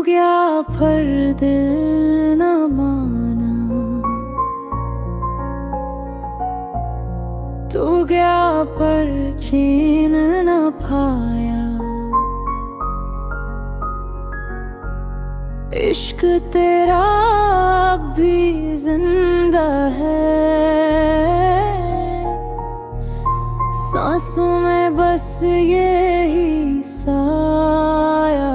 गया पर दिल न माना, तू गया पर चैन न पाया। इश्क तेरा अब भी जिंदा है, सांसों में बस यही साया।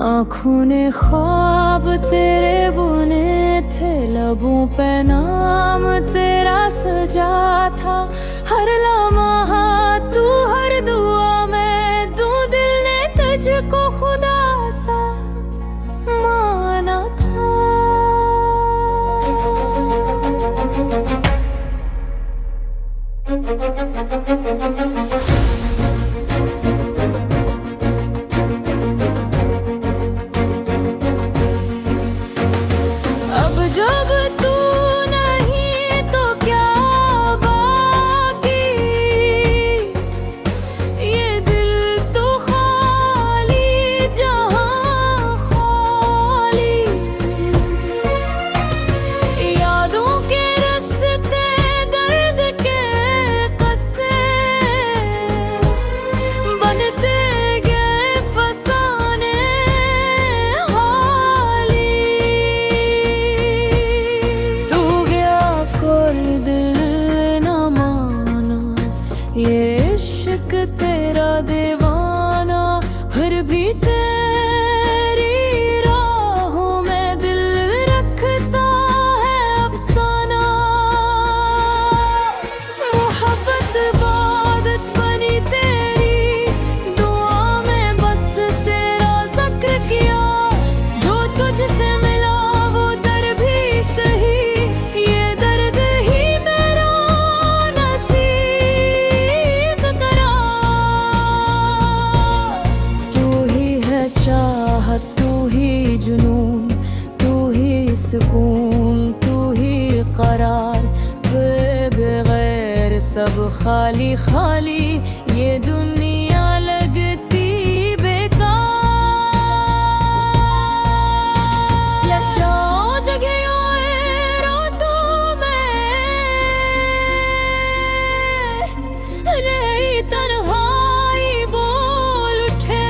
आँखों ने ख्वाब तेरे बुने थे, लबों पे नाम तेरा सजा था। हर लम्हा तू, हर दुआ में तू, दिल ने तुझको खुदा सा माना था। अब जब तू नहीं तो क्या बाकी, ये दिल तो खाली, जहां खाली। यादों के रास्ते, दर्द के कस्से बनते गए फसाने हाली। तू गया कोई दिल न माना, ये इश्क तेरा दीवाना। फिर भी तेरी राहों में दिल रखता है अफसाना। मोहब्बत इबादत बनी तेरी, दुआ में बस तेरा जिक्र किया। जो तुझसे मिला वो दर भी सही, ये दर्द ही मेरा नसीब करा। तू ही है चाहत, तू ही जुनून, तू ही सुकून, तू ही करार। बगैर सब खाली खाली, ये दुनिया लगती बेकार। लचाओ जगियो रातों में, रही तन्हाई बोल उठे।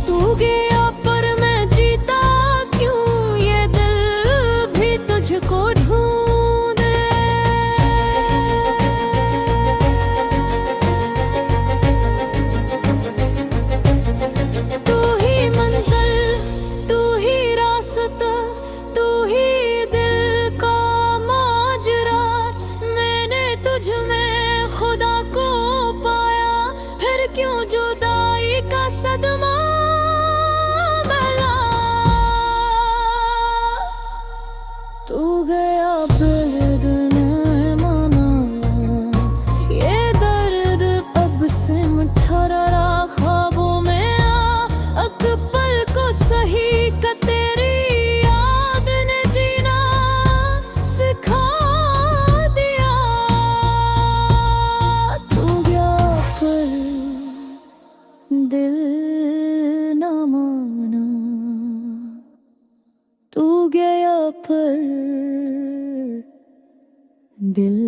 तू गया पर मैं जीता क्यों, ये दिल भी तुझको ढूंढे। तू ही मंजिल, तू ही रास्ता, तू ही दिल का माजरा। मैंने तुझ में खुदा को पाया, फिर क्यों जुदाई का सदमा मिला। तू गया दर्द ने माना, ये दर्द अब से मुठा रहा। ख्वाबों में आ, एक पल को सही का तेरी याद ने जीना सिखा दिया। तू गया पर दिल न माना, तू गया पर दिल